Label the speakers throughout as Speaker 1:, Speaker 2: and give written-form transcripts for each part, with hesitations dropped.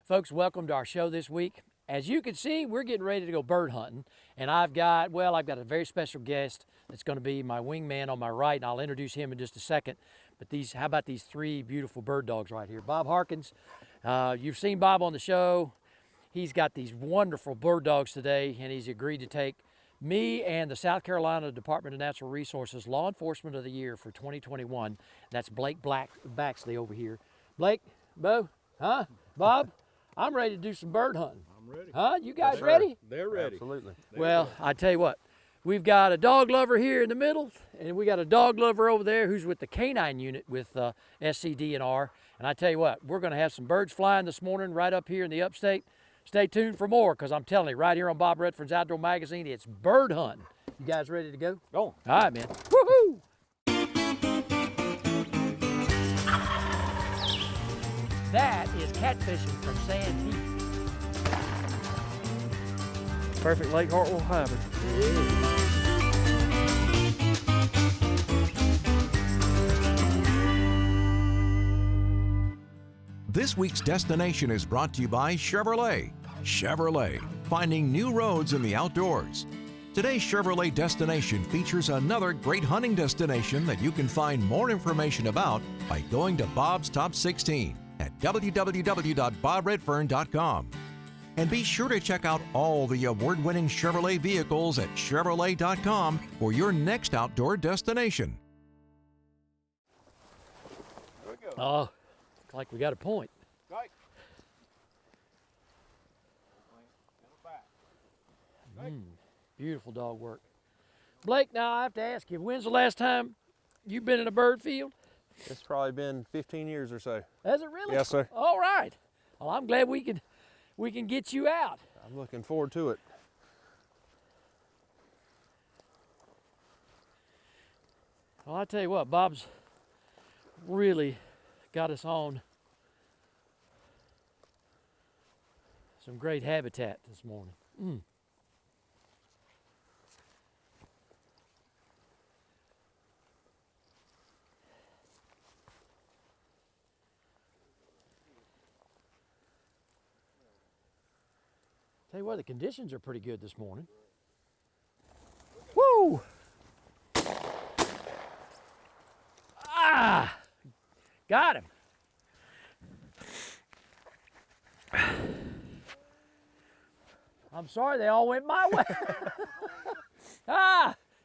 Speaker 1: Folks, welcome to our show this week. As you can see, we're getting ready to go bird hunting, and I've got a very special guest that's going to be my wingman on my right, and I'll introduce him in just a second. But how about these three beautiful bird dogs right here? Bob Harkins, you've seen Bob on the show. He's got these wonderful bird dogs today, and he's agreed to take me and the South Carolina Department of Natural Resources Law Enforcement of the Year for 2021. That's Blake Baxley over here. Blake, Bo, huh? Bob, I'm ready to do some bird hunting.
Speaker 2: I'm ready.
Speaker 1: Huh? You guys ready?
Speaker 2: They're ready.
Speaker 3: Absolutely.
Speaker 1: Well, I tell you what, we've got a dog lover here in the middle, and we got a dog lover over there who's with the canine unit with SCDNR. And I tell you what, we're going to have some birds flying this morning right up here in the upstate. Stay tuned for more, because I'm telling you, right here on Bob Redfern's Outdoor Magazine, it's bird hunting. You guys ready to go?
Speaker 2: Go on.
Speaker 1: All right, man. Woohoo! That is catfishing from Sand Heap.
Speaker 3: Perfect Lake Hartwell hybrid.
Speaker 4: This week's destination is brought to you by Chevrolet. Chevrolet, finding new roads in the outdoors. Today's Chevrolet destination features another great hunting destination that you can find more information about by going to Bob's Top 16 at www.bobredfern.com. And be sure to check out all the award-winning Chevrolet vehicles at Chevrolet.com for your next outdoor destination.
Speaker 2: There we go.
Speaker 1: Oh, looks like we got a point.
Speaker 2: Strike. Strike.
Speaker 1: Beautiful dog work. Blake, now I have to ask you, when's the last time you've been in a bird field?
Speaker 3: It's probably been 15 years or so.
Speaker 1: Has it really?
Speaker 3: Yes, sir.
Speaker 1: All right. Well, I'm glad we can get you out.
Speaker 3: I'm looking forward to it.
Speaker 1: Well, I tell you what, Bob's really got us on some great habitat this morning. Tell you what, the conditions are pretty good this morning. Woo! Ah! Got him. I'm sorry, they all went my way.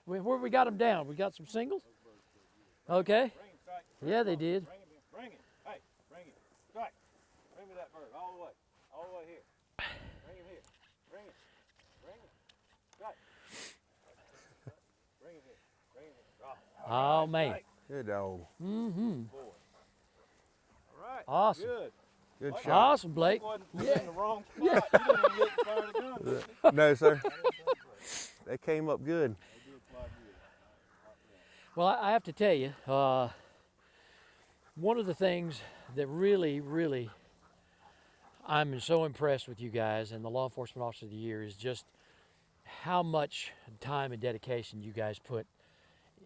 Speaker 1: Where we got them down? We got some singles? Okay.
Speaker 2: Bring him, strike.
Speaker 1: Yeah, they did.
Speaker 2: Bring him in. Bring him. Hey, bring him. Strike. Bring me that bird all the way. All the way here. Bring him here. Bring him. Bring him. Strike. Bring him here. Bring him here.
Speaker 1: Oh, man.
Speaker 2: Strike.
Speaker 3: Good dog.
Speaker 1: Mm-hmm.
Speaker 2: Boy. All right.
Speaker 1: Awesome.
Speaker 2: Good.
Speaker 3: Good
Speaker 2: Blake,
Speaker 3: shot.
Speaker 1: Awesome, Blake.
Speaker 2: You wasn't in the wrong spot. You didn't even get to fire the gun. did you?
Speaker 3: No, sir. They came up good.
Speaker 2: They do apply good.
Speaker 1: Well, I have to tell you, one of the things that really I'm so impressed with you guys and the Law Enforcement Officer of the Year is just how much time and dedication you guys put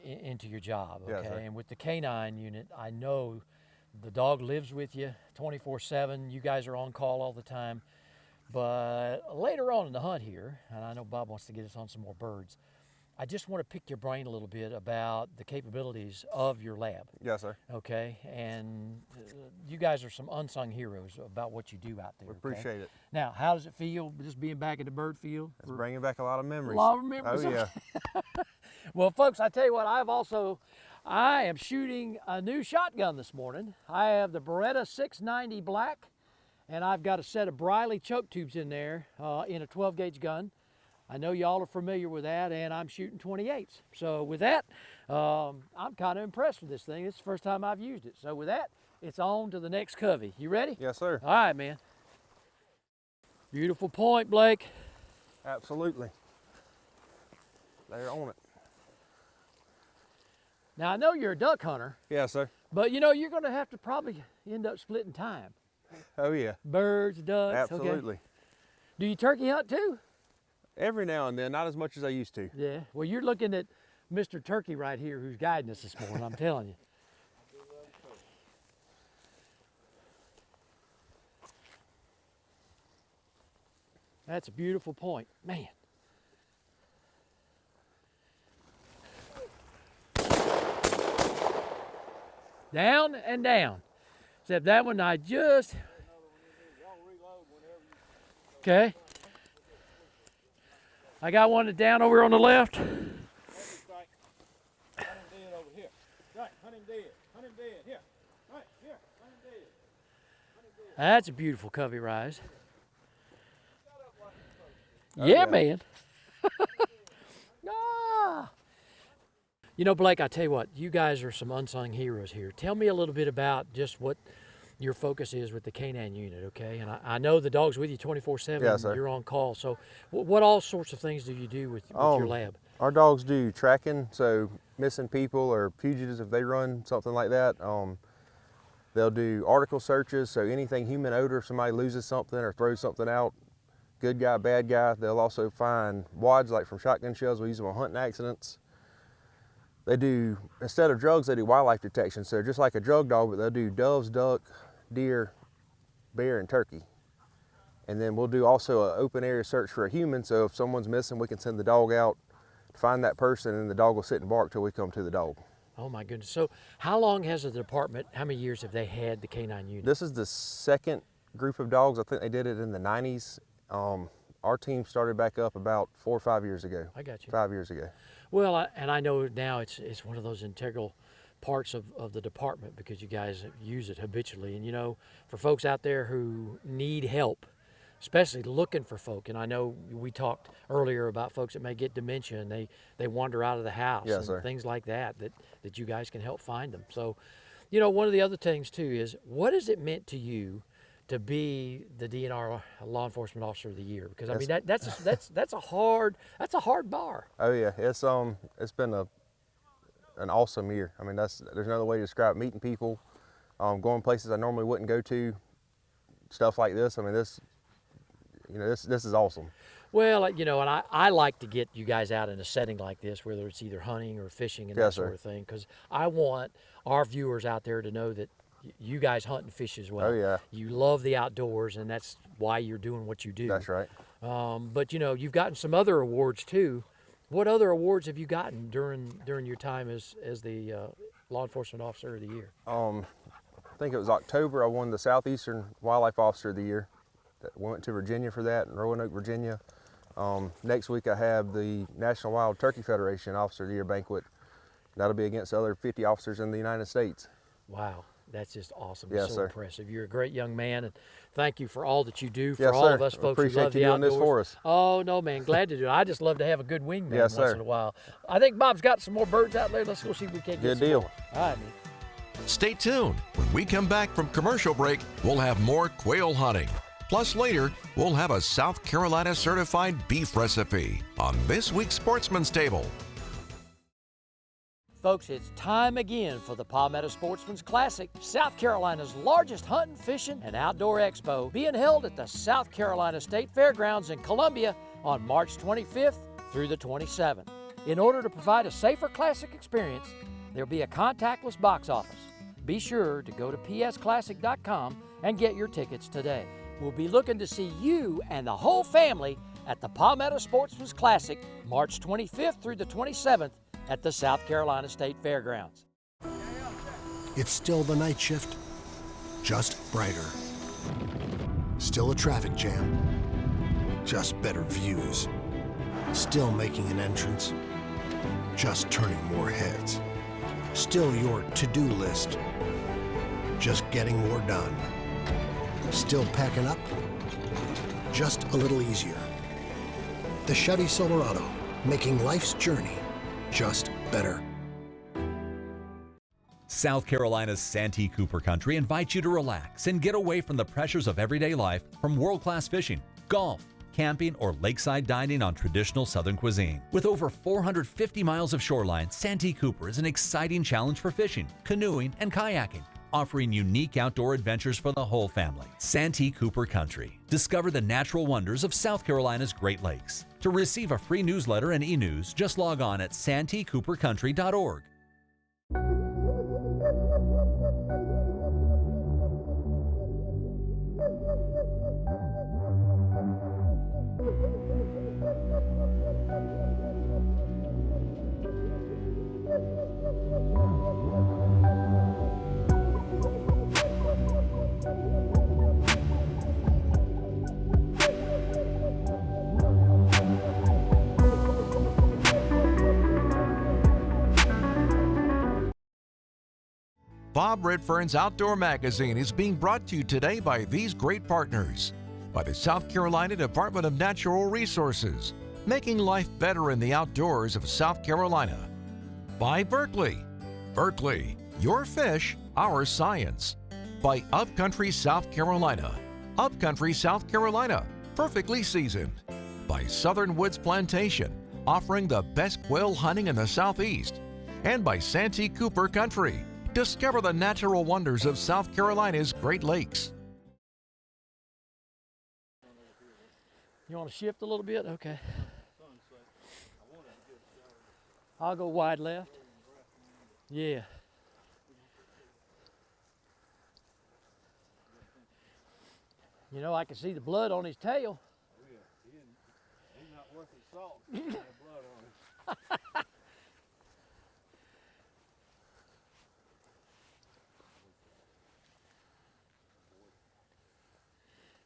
Speaker 1: into your job, okay?
Speaker 3: Yes, sir.
Speaker 1: And with the canine unit, I know the dog lives with you 24/7. You guys are on call all the time. But later on in the hunt here, and I know Bob wants to get us on some more birds, I just want to pick your brain a little bit about the capabilities of your lab,
Speaker 3: Yes, sir.
Speaker 1: okay? And you guys are some unsung heroes about what you do out there.
Speaker 3: We
Speaker 1: okay?
Speaker 3: appreciate it.
Speaker 1: Now, how does it feel just being back in the bird field?
Speaker 3: It's bringing back a lot of memories.
Speaker 1: A lot of memories.
Speaker 3: Oh, yeah.
Speaker 1: Well, folks, I tell you what, I am shooting a new shotgun this morning. I have the Beretta 690 Black, and I've got a set of Briley choke tubes in there in a 12 gauge gun. I know y'all are familiar with that, and I'm shooting 28s. So with that, I'm kind of impressed with this thing. It's the first time I've used it. So with that, it's on to the next covey. You ready?
Speaker 3: Yes, sir.
Speaker 1: All right, man. Beautiful point, Blake.
Speaker 3: Absolutely. They're on it.
Speaker 1: Now, I know you're a duck hunter,
Speaker 3: Yes, sir.
Speaker 1: but you know, you're going to have to probably end up splitting time.
Speaker 3: Oh, yeah.
Speaker 1: Birds, ducks. Okay.
Speaker 3: Absolutely.
Speaker 1: Do you turkey hunt too?
Speaker 3: Every now and then, not as much as I used to.
Speaker 1: Yeah. Well, you're looking at Mr. Turkey right here who's guiding us this morning, I'm telling you. That's a beautiful point, man. Down and down. Except that one I just. Okay. I got one down over on the left.
Speaker 2: Hunt him dead over here. Right, hunt him dead. Hunt him dead. Here. Right, here. Hunt him dead. Hunt him dead.
Speaker 1: That's a beautiful covey rise.
Speaker 3: Oh,
Speaker 1: Yeah,
Speaker 3: yeah.
Speaker 1: man. Ah. You know, Blake, I tell you what, you guys are some unsung heroes here. Tell me a little bit about just what your focus is with the canine unit, okay? And I know the dog's with you 24/7.
Speaker 3: Yes, sir.
Speaker 1: You're on call. So what all sorts of things do you do with your lab?
Speaker 3: Our dogs do tracking, so missing people or fugitives, if they run something like that. They'll do article searches, so anything human odor, if somebody loses something or throws something out, good guy, bad guy. They'll also find wads, like from shotgun shells. We use them on hunting accidents. They do, instead of drugs, they do wildlife detection. So just like a drug dog, but they'll do doves, duck, deer, bear, and turkey. And then we'll do also an open area search for a human. So if someone's missing, we can send the dog out to find that person, and the dog will sit and bark till we come to the dog.
Speaker 1: Oh my goodness. So how long has the department, how many years have they had the canine unit?
Speaker 3: This is the second group of dogs. I think they did it in the 90s. Our team started back up about 4 or 5 years ago.
Speaker 1: I got you.
Speaker 3: 5 years ago.
Speaker 1: Well, and I know now it's one of those integral parts of the department because you guys use it habitually. And you know, for folks out there who need help, especially looking for folk, and I know we talked earlier about folks that may get dementia and they wander out of the house
Speaker 3: Yes,
Speaker 1: and
Speaker 3: sir.
Speaker 1: things like that you guys can help find them. So, you know, one of the other things too is, what has it meant to you to be the DNR Law Enforcement Officer of the Year? Because I mean that's a hard bar.
Speaker 3: Oh yeah, it's been an awesome year. I mean, there's no other way to describe it. Meeting people, going places I normally wouldn't go to, stuff like this. I mean, this is awesome.
Speaker 1: Well, you know, and I like to get you guys out in a setting like this, whether it's either hunting or fishing and that
Speaker 3: Yes,
Speaker 1: sort
Speaker 3: sir.
Speaker 1: of thing, because I want our viewers out there to know that you guys hunt and fish as well.
Speaker 3: Oh, yeah.
Speaker 1: You love the outdoors, and that's why you're doing what you do.
Speaker 3: That's right.
Speaker 1: But you know, you've gotten some other awards too. What other awards have you gotten during your time as the Law Enforcement Officer of the Year?
Speaker 3: I think it was October. I won the Southeastern Wildlife Officer of the Year. We went to Virginia for that, in Roanoke, Virginia. Next week I have the National Wild Turkey Federation Officer of the Year banquet. That'll be against the other 50 officers in the United States.
Speaker 1: Wow, that's just awesome.
Speaker 3: Yes,
Speaker 1: so
Speaker 3: sir.
Speaker 1: impressive. You're a great young man, and thank you for all that you do for
Speaker 3: Yes,
Speaker 1: all
Speaker 3: sir.
Speaker 1: of us
Speaker 3: I
Speaker 1: folks who
Speaker 3: appreciate
Speaker 1: love
Speaker 3: you
Speaker 1: the
Speaker 3: doing this
Speaker 1: outdoors.
Speaker 3: for us.
Speaker 1: Oh no, man, glad to do it. I just love to have a good wingman
Speaker 3: Yes,
Speaker 1: once
Speaker 3: sir.
Speaker 1: in a while. I think Bob's got some more birds out there. Let's go see if we can't get
Speaker 3: Good
Speaker 1: some
Speaker 3: deal.
Speaker 1: more. All right, man.
Speaker 4: Stay tuned. When we come back from commercial break, we'll have more quail hunting. Plus later, we'll have a South Carolina certified beef recipe on this week's Sportsman's Table.
Speaker 1: Folks, it's time again for the Palmetto Sportsman's Classic, South Carolina's largest hunting, fishing, and outdoor expo, being held at the South Carolina State Fairgrounds in Columbia on March 25th through the 27th. In order to provide a safer classic experience, there'll be a contactless box office. Be sure to go to psclassic.com and get your tickets today. We'll be looking to see you and the whole family at the Palmetto Sportsman's Classic, March 25th through the 27th at the South Carolina State Fairgrounds.
Speaker 5: It's still the night shift, just brighter. Still a traffic jam, just better views. Still making an entrance, just turning more heads. Still your to-do list, just getting more done. Still packing up, just a little easier. The Chevy Silverado, making life's journey just better.
Speaker 6: South Carolina's Santee Cooper Country invites you to relax and get away from the pressures of everyday life from world-class fishing, golf, camping, or lakeside dining on traditional Southern cuisine. With over 450 miles of shoreline, Santee Cooper is an exciting challenge for fishing, canoeing, and kayaking, offering unique outdoor adventures for the whole family. Santee Cooper Country. Discover the natural wonders of South Carolina's Great Lakes. To receive a free newsletter and e-news, just log on at santeecoopercountry.org.
Speaker 4: Bob Redfern's Outdoor Magazine is being brought to you today by these great partners. By the South Carolina Department of Natural Resources, making life better in the outdoors of South Carolina. By Berkeley. Berkeley, your fish, our science. By Upcountry South Carolina. Upcountry South Carolina, perfectly seasoned. By Southern Woods Plantation, offering the best quail hunting in the Southeast. And by Santee Cooper Country. Discover the natural wonders of South Carolina's Great Lakes.
Speaker 1: You want to shift a little bit? Okay. I'll go wide left. Yeah. You know, I can see the blood on his tail.
Speaker 2: Oh, yeah. He's not worth his salt. He's got blood on him.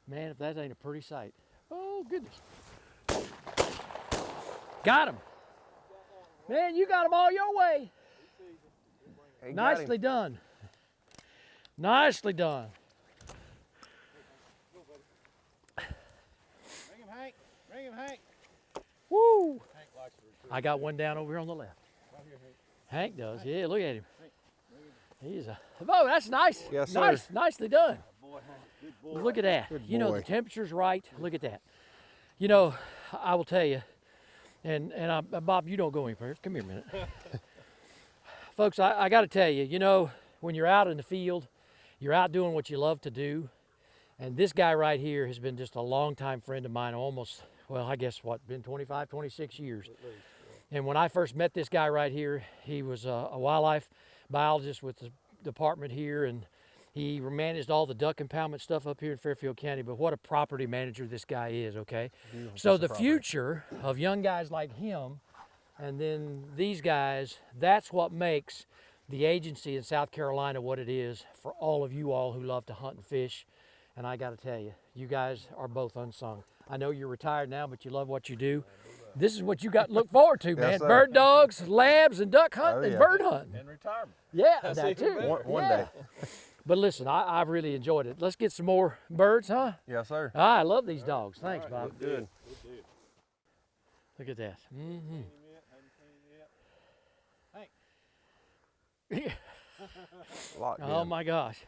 Speaker 1: Man, if that ain't a pretty sight. Oh, goodness. Got him. Man, you got him all your way.
Speaker 3: Hey,
Speaker 1: Nicely done. Nicely done.
Speaker 2: Bring him, Hank. Bring him, Hank.
Speaker 1: Woo!
Speaker 2: Hank likes to retrieve.
Speaker 1: I got one down over here on the left.
Speaker 2: Right here, Hank.
Speaker 1: Hank does. Yeah, look at him. He's a. Oh, that's nice.
Speaker 3: Yes, sir.
Speaker 1: Nice, nicely done.
Speaker 2: Boy, Hank. Good boy.
Speaker 1: Look at that.
Speaker 3: Good
Speaker 1: You know,
Speaker 3: boy.
Speaker 1: the temperature's right. Look at that. You know, I will tell you, and Bob, you don't go anywhere. Come here a minute. Folks, I got to tell you, you know, when you're out in the field, you're out doing what you love to do. And this guy right here has been just a longtime friend of mine, almost, well, I guess what, been 25, 26 years. And when I first met this guy right here, he was a wildlife biologist with the department here, and he managed all the duck impoundment stuff up here in Fairfield County. But what a property manager this guy is, okay? So the future of young guys like him and then these guys, that's what makes the agency in South Carolina what it is for all of you all who love to hunt and fish. And I got to tell you, you guys are both unsung. I know you're retired now, but you love what you do. This is what you got to look forward to, man.
Speaker 3: sir.
Speaker 1: Bird dogs, labs, and duck hunting and
Speaker 3: yeah.
Speaker 1: bird hunting.
Speaker 2: And retirement.
Speaker 1: Yeah, that too.
Speaker 3: One
Speaker 1: Yeah.
Speaker 3: day.
Speaker 1: But listen, I've really enjoyed it. Let's get some more birds, huh?
Speaker 3: Yes, sir.
Speaker 1: I love these dogs. Thanks, Bob.
Speaker 3: Good.
Speaker 1: Look at that. Mm-hmm.
Speaker 2: Hank.
Speaker 3: Locked
Speaker 1: Oh
Speaker 3: in.
Speaker 1: my gosh.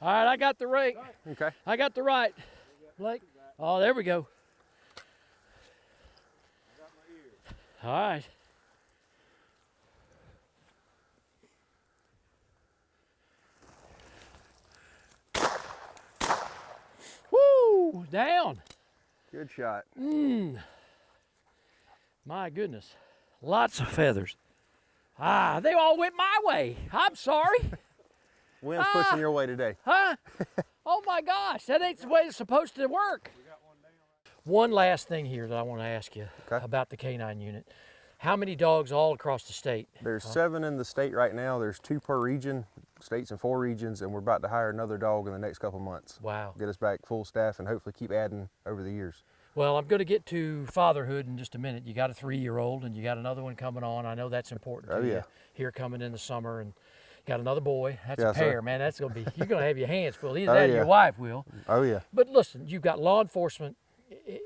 Speaker 1: All right, I got the rake.
Speaker 3: Okay.
Speaker 1: I got the right. Blake. Oh, there we go. All right. Woo! Down.
Speaker 3: Good shot.
Speaker 1: My goodness. Lots of feathers. Ah, they all went my way. I'm sorry.
Speaker 3: Wind's pushing your way today.
Speaker 1: Huh? Oh my gosh, that ain't the way it's supposed to work. One last thing here that I want to ask you
Speaker 3: Okay.
Speaker 1: about the canine unit. How many dogs all across the state?
Speaker 3: There's 7 in the state right now. There's 2 per region, states in 4 regions, and we're about to hire another dog in the next couple months.
Speaker 1: Wow.
Speaker 3: Get us back full staff and hopefully keep adding over the years.
Speaker 1: Well, I'm going to get to fatherhood in just a minute. You got a 3-year-old and you got another one coming on. I know that's important to
Speaker 3: Oh,
Speaker 1: you
Speaker 3: yeah.
Speaker 1: here coming in the summer, and got another boy. That's a
Speaker 3: Yes, sir.
Speaker 1: pair, man. That's going to be, you're going to have your hands full. Either
Speaker 3: Oh,
Speaker 1: that or
Speaker 3: yeah.
Speaker 1: your wife will.
Speaker 3: Oh yeah.
Speaker 1: But listen, you've got law enforcement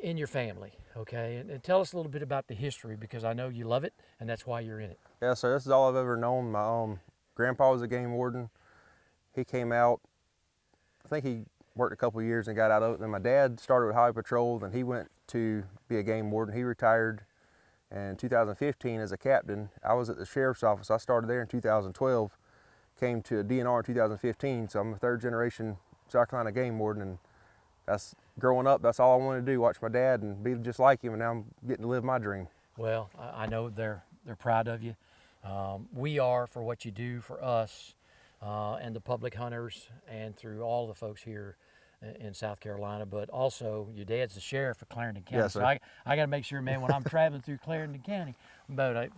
Speaker 1: in your family, okay? And tell us a little bit about the history, because I know you love it and that's why you're in it.
Speaker 3: Yeah, so this is all I've ever known. My grandpa was a game warden. He came out, I think he worked a couple years and got out of it. Then my dad started with Highway Patrol, then he went to be a game warden. He retired in 2015 as a captain. I was at the sheriff's office. I started there in 2012, came to a DNR in 2015, so I'm a 3rd generation South Carolina game warden, and that's growing up, that's all I wanted to do, watch my dad and be just like him, and now I'm getting to live my dream.
Speaker 1: Well, I know they're proud of you. We are for what you do for us and the public hunters and through all the folks here in South Carolina, but also your dad's the sheriff of Clarendon County.
Speaker 3: Yes,
Speaker 1: so
Speaker 3: sir.
Speaker 1: I got to make sure, man, when I'm traveling through Clarendon County, but I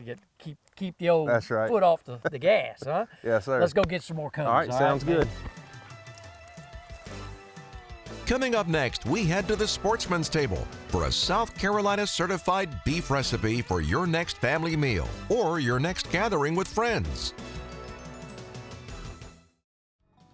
Speaker 1: keep the old
Speaker 3: That's right.
Speaker 1: foot off the gas, huh?
Speaker 3: Yes, sir.
Speaker 1: Let's go get some more cones.
Speaker 3: All right, sounds
Speaker 1: man?
Speaker 3: good.
Speaker 4: Coming up next, we head to the Sportsman's Table for a South Carolina certified beef recipe for your next family meal or your next gathering with friends.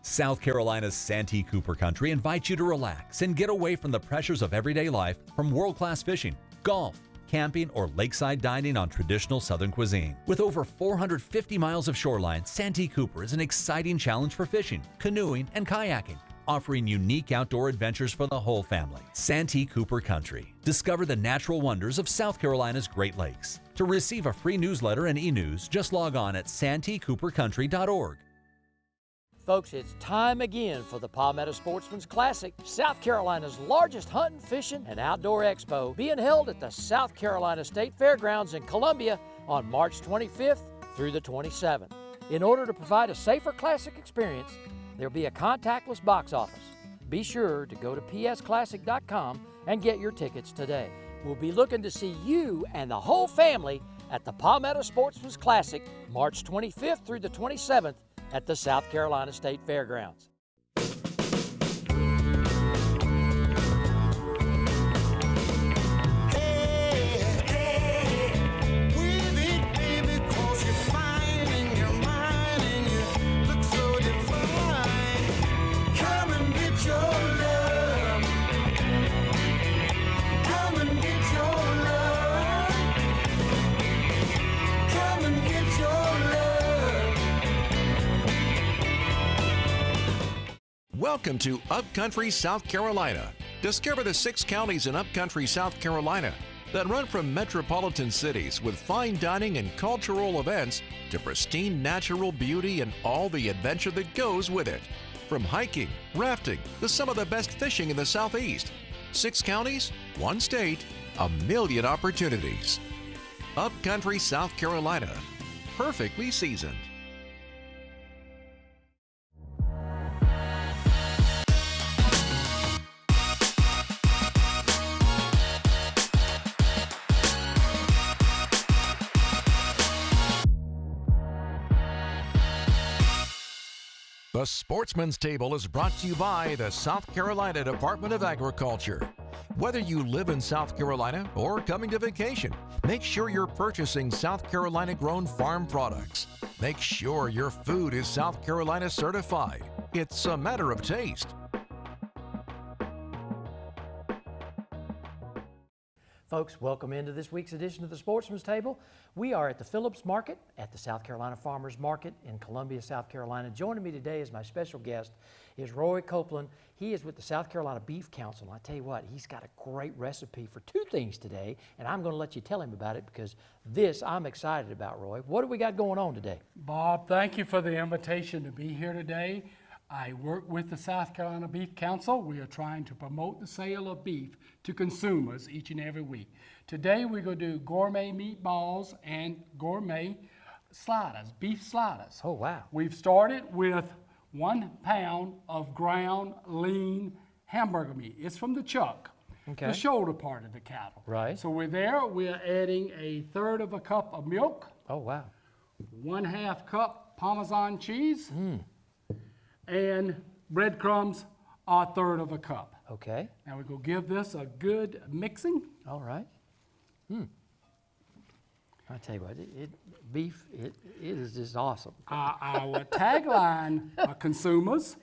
Speaker 6: South Carolina's Santee Cooper Country invites you to relax and get away from the pressures of everyday life from world-class fishing, golf, camping, or lakeside dining on traditional Southern cuisine. With over 450 miles of shoreline, Santee Cooper is an exciting challenge for fishing, canoeing, and kayaking, offering unique outdoor adventures for the whole family. Santee Cooper Country. Discover the natural wonders of South Carolina's Great Lakes. To receive a free newsletter and e-news, just log on at santeecoopercountry.org.
Speaker 1: Folks, it's time again for the Palmetto Sportsman's Classic, South Carolina's largest hunting, fishing, and outdoor expo, being held at the South Carolina State Fairgrounds in Columbia on March 25th through the 27th. In order to provide a safer classic experience, there'll be a contactless box office. Be sure to go to psclassic.com and get your tickets today. We'll be looking to see you and the whole family at the Palmetto Sportsman's Classic, March 25th through the 27th at the South Carolina State Fairgrounds.
Speaker 4: Welcome to Upcountry, South Carolina. Discover the 6 counties in Upcountry, South Carolina that run from metropolitan cities with fine dining and cultural events to pristine natural beauty and all the adventure that goes with it. From hiking, rafting, to some of the best fishing in the Southeast. 6 counties, 1 state, a million opportunities. Upcountry, South Carolina. Perfectly seasoned. The Sportsman's Table is brought to you by the South Carolina Department of Agriculture. Whether you live in South Carolina or coming to vacation, make sure you're purchasing South Carolina-grown farm products. Make sure your food is South Carolina certified. It's a matter of taste.
Speaker 1: Folks, welcome into this week's edition of the Sportsman's Table. We are at the Phillips Market at the South Carolina Farmers Market in Columbia, South Carolina. Joining me today as my special guest is Roy Copeland. He is with the South Carolina Beef Council. And I tell you what, he's got a great recipe for 2 things today, and I'm going to let you tell him about it because this I'm excited about, Roy. What do we got going on today?
Speaker 7: Bob, thank you for the invitation to be here today. I work with the South Carolina Beef Council. We are trying to promote the sale of beef to consumers each and every week. Today we're going to do gourmet meatballs and gourmet sliders, beef sliders.
Speaker 1: Oh, wow.
Speaker 7: We've started with 1 pound of ground lean hamburger meat. It's from the chuck,
Speaker 1: Okay.
Speaker 7: the shoulder part of the cattle.
Speaker 1: Right.
Speaker 7: So we're adding 1/3 of a cup of milk,
Speaker 1: Oh, wow.
Speaker 7: 1/2 cup Parmesan cheese, and breadcrumbs are 1/3 of a cup.
Speaker 1: Okay.
Speaker 7: Now we're going to give this a good mixing.
Speaker 1: All right. I tell you what, beef, it is just awesome.
Speaker 7: Our tagline for consumers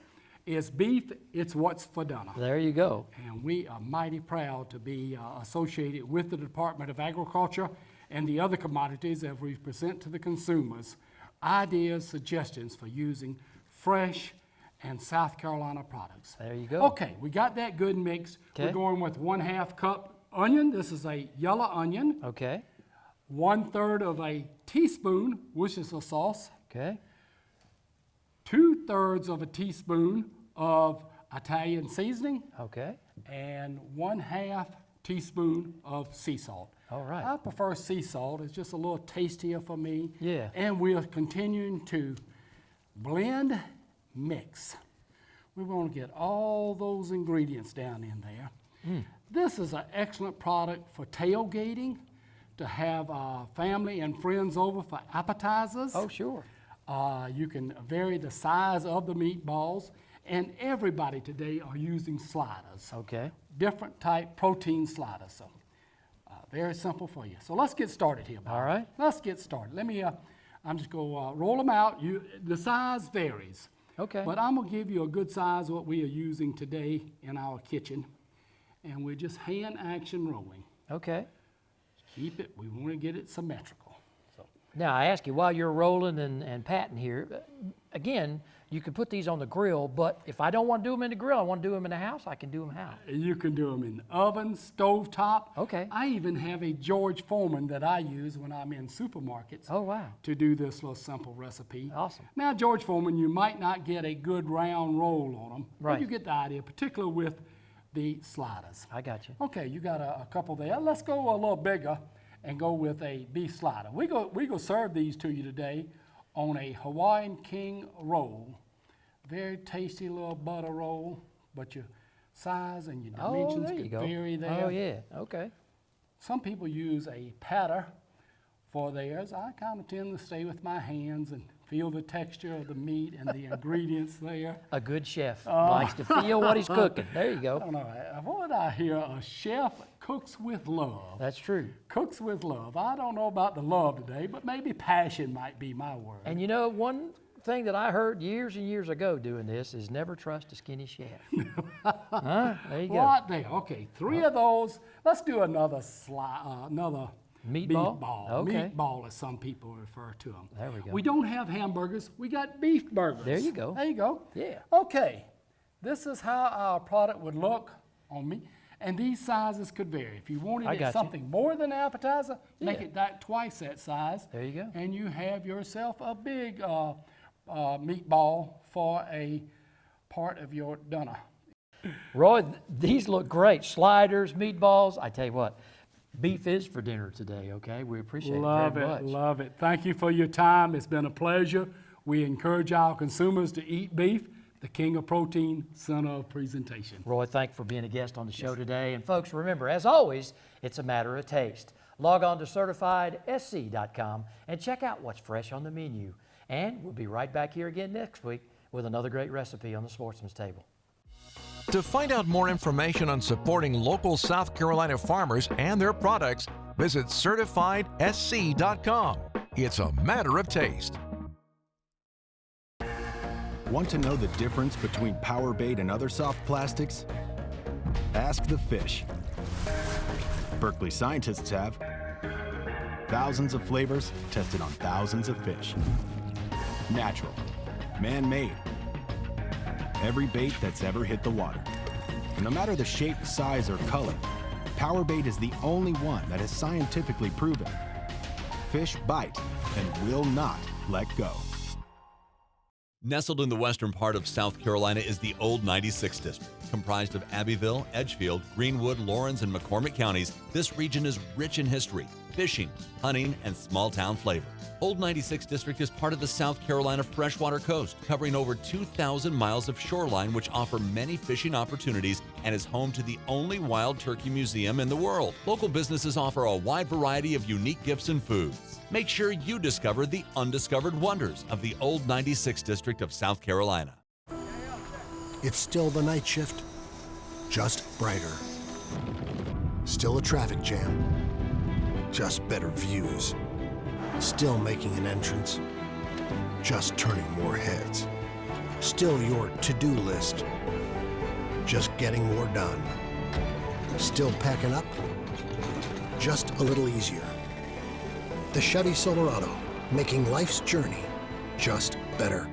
Speaker 7: is beef, it's what's for dinner.
Speaker 1: There you go.
Speaker 7: And we are mighty proud to be associated with the Department of Agriculture and the other commodities as we present to the consumers ideas, suggestions for using fresh and South Carolina products.
Speaker 1: There you go.
Speaker 7: Okay, we got that good mix.
Speaker 1: Okay.
Speaker 7: We're going with 1/2 cup onion. This is a yellow onion.
Speaker 1: Okay.
Speaker 7: 1/3 of a teaspoon Worcestershire sauce.
Speaker 1: Okay.
Speaker 7: 2/3 of a teaspoon of Italian seasoning.
Speaker 1: Okay.
Speaker 7: And 1/2 teaspoon of sea salt.
Speaker 1: All right.
Speaker 7: I prefer sea salt. It's just a little tastier for me.
Speaker 1: Yeah.
Speaker 7: And we are continuing to blend, mix. We want to get all those ingredients down in there. This is an excellent product for tailgating, to have family and friends over for appetizers.
Speaker 1: Oh, sure.
Speaker 7: You can vary the size of the meatballs, And everybody today are using sliders.
Speaker 1: Okay.
Speaker 7: Different type protein sliders. So very simple for you. So let's get started here, Bob.
Speaker 1: All right.
Speaker 7: Let's get started. Let me, I'm just going to roll them out. The size varies.
Speaker 1: Okay.
Speaker 7: But I'm going to give you a good size what we are using today in our kitchen. And we're just hand action rolling.
Speaker 1: Okay.
Speaker 7: Keep it, we want to get it symmetrical. So
Speaker 1: Now, I ask you, while you're rolling and patting here, again, you can put these on the grill, but if I don't want to do them in the grill, I want to do them in the house, I can do them how?
Speaker 7: you can do them in the oven, stove top.
Speaker 1: Okay.
Speaker 7: I even have a George Foreman that I use when I'm in supermarkets.
Speaker 1: Oh, wow.
Speaker 7: To do this little simple recipe.
Speaker 1: Awesome.
Speaker 7: Now, George Foreman, you might not get a good round roll on them.
Speaker 1: Right.
Speaker 7: But you get the idea, particularly with the sliders.
Speaker 1: I got you.
Speaker 7: Okay, you got a couple there. Let's go a little bigger and go with a beef slider. We go serve these to you today on a Hawaiian King roll. Very tasty little butter roll, but your size and your dimensions
Speaker 1: there you
Speaker 7: could
Speaker 1: go.
Speaker 7: vary there.
Speaker 1: Oh, yeah. Okay.
Speaker 7: Some people use a patter for theirs. I kind of tend to stay with my hands and feel the texture of the meat and the ingredients there.
Speaker 1: A good chef likes to feel what he's cooking. There you
Speaker 7: I
Speaker 1: go.
Speaker 7: don't know, what I hear, a chef cooks with love.
Speaker 1: That's true.
Speaker 7: Cooks with love. I don't know about the love today, but maybe passion might be my word.
Speaker 1: And you know, one thing that I heard years and years ago doing this is never trust a skinny chef. Huh? There you go.
Speaker 7: What there? Okay, 3 of those. Let's do another another
Speaker 1: Meatball?
Speaker 7: beef ball.
Speaker 1: Okay.
Speaker 7: Meatball, as some people refer to them.
Speaker 1: There we go.
Speaker 7: We don't have hamburgers. We got beef burgers.
Speaker 1: There you go.
Speaker 7: There you go.
Speaker 1: Yeah.
Speaker 7: Okay, this is how our product would look on me. And these sizes could vary. If you wanted
Speaker 1: I
Speaker 7: it
Speaker 1: got you.
Speaker 7: something more than an appetizer, make
Speaker 1: Yeah.
Speaker 7: it that twice that size.
Speaker 1: There you go.
Speaker 7: And you have yourself a big meatball for a part of your dinner.
Speaker 1: Roy, these look great. Sliders, meatballs. I tell you what, beef is for dinner today, okay? We appreciate
Speaker 7: Love
Speaker 1: it very much.
Speaker 7: love it. Thank you for your time. It's been a pleasure. We encourage our consumers to eat beef, the king of protein, center of presentation.
Speaker 1: Roy, thank you for being a guest on the show today. And folks, remember, as always, it's a matter of taste. Log on to CertifiedSC.com and check out what's fresh on the menu. And we'll be right back here again next week with another great recipe on the Sportsman's Table.
Speaker 4: To find out more information on supporting local South Carolina farmers and their products, visit CertifiedSC.com. It's a matter of taste.
Speaker 8: Want to know the difference between power bait and other soft plastics? Ask the fish. Berkeley scientists have. Thousands of flavors tested on thousands of fish. Natural. Man-made. Every bait that's ever hit the water. And no matter the shape, size, or color, power bait is the only one that is scientifically proven. Fish bite and will not let go.
Speaker 6: Nestled in the western part of South Carolina is the Old 96 District. Comprised of Abbeville, Edgefield, Greenwood, Lawrence, and McCormick counties, this region is rich in history, fishing, hunting, and small-town flavor. Old 96 District is part of the South Carolina freshwater coast, covering over 2,000 miles of shoreline, which offer many fishing opportunities and is home to the only wild turkey museum in the world. Local businesses offer a wide variety of unique gifts and foods. Make sure you discover the undiscovered wonders of the Old 96 District of South Carolina.
Speaker 5: It's still the night shift, just brighter. Still a traffic jam, just better views. Still making an entrance, just turning more heads. Still your to-do list, just getting more done. Still packing up, just a little easier. The Chevy Silverado, making life's journey just better.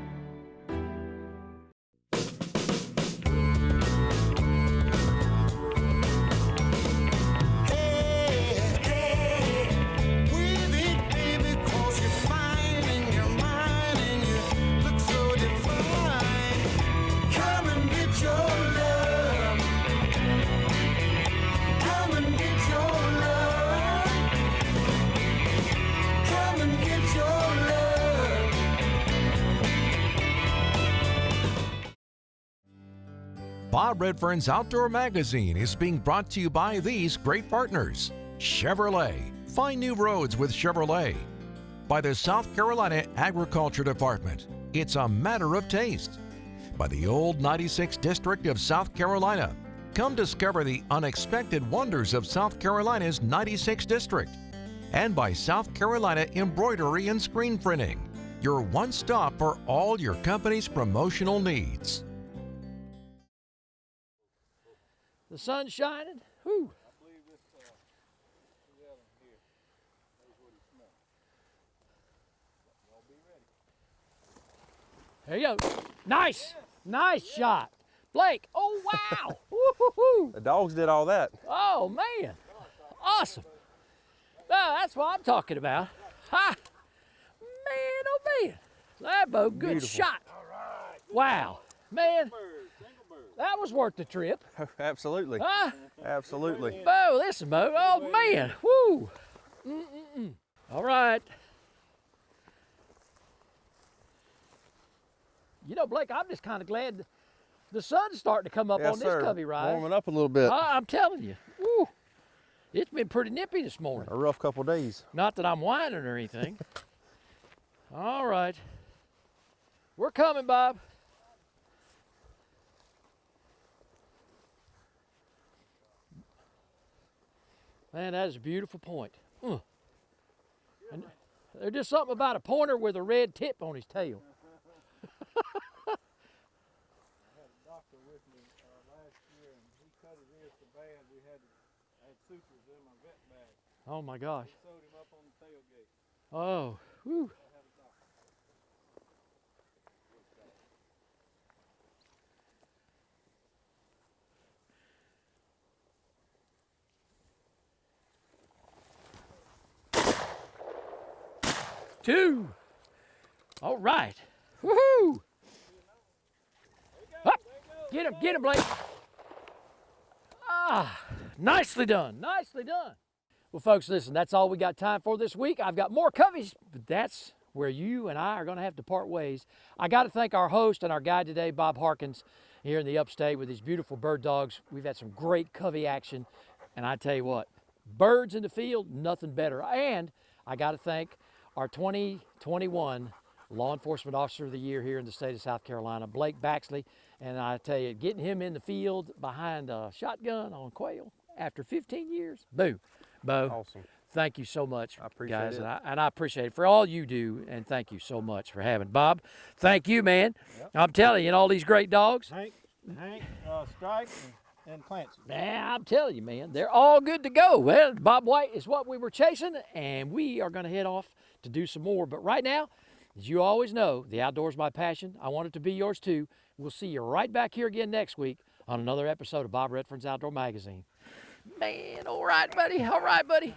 Speaker 4: Bob Redfern's Outdoor Magazine is being brought to you by these great partners. Chevrolet. Find new roads with Chevrolet. By the South Carolina Agriculture Department. It's a matter of taste. By by the old 96 District of South Carolina. Come discover the unexpected wonders of South Carolina's 96 District. And by South Carolina Embroidery and Screen Printing, your one stop for all your company's promotional needs.
Speaker 1: The sun's shining. Whew.
Speaker 2: I believe this Evan here knows what he smells. Y'all be ready.
Speaker 1: There you go. Nice. Nice shot. Blake. Oh, wow. Woo-hoo-hoo.
Speaker 3: The dogs did all that.
Speaker 1: Oh, man. Awesome. Oh, that's what I'm talking about. Ha. Man, oh, man. That boat, good
Speaker 3: Beautiful.
Speaker 1: shot. Wow. Man, that was worth the trip.
Speaker 3: Absolutely.
Speaker 1: Huh?
Speaker 3: Absolutely.
Speaker 1: Bo, listen, Bo. Oh, man. Woo. All right. You know, Blake, I'm just kind of glad the sun's starting to come up
Speaker 3: Yes,
Speaker 1: on this
Speaker 3: sir.
Speaker 1: covey ride.
Speaker 3: Warming up a little bit.
Speaker 1: I'm telling you. Woo. It's been pretty nippy this morning.
Speaker 3: A rough couple days.
Speaker 1: Not that I'm whining or anything. All right. We're coming, Bob. Man, that is a beautiful point. And there's just something about a pointer with a red tip on his tail.
Speaker 2: I had a doctor with me last year, and he cut his ears so bad I had sutures in my vet bag.
Speaker 1: Oh my gosh.
Speaker 2: He sewed him up on the tailgate.
Speaker 1: Oh, whew.
Speaker 2: I had a doctor.
Speaker 1: Two. All right. Woohoo! Up. Get him, Blake. Ah, nicely done, nicely done. Well, folks, listen, that's all we got time for this week. I've got more coveys, but that's where you and I are going to have to part ways. I got to thank our host and our guide today, Bob Harkins, here in the upstate with these beautiful bird dogs. We've had some great covey action, and I tell you what, birds in the field, nothing better. And I got to thank our 2021 Law Enforcement Officer of the Year here in the state of South Carolina, Blake Baxley. And I tell you, getting him in the field behind a shotgun on quail after 15 years, boo. Bo,
Speaker 3: Awesome.
Speaker 1: thank you so much,
Speaker 3: I appreciate
Speaker 1: guys,
Speaker 3: it.
Speaker 1: and I appreciate it for all you do, and thank you so much for having Bob. Thank you, man.
Speaker 2: Yep.
Speaker 1: I'm telling you, and all these great dogs.
Speaker 2: Hank, Strike, and Clancy.
Speaker 1: Man, I'm telling you, man, they're all good to go. Well, Bob White is what we were chasing, and we are going to head off to do some more. But right now, as you always know, the outdoors my passion. I want it to be yours too. We'll see you right back here again next week on another episode of Bob Redfern's Outdoor Magazine. Man, all right, buddy. All right, buddy.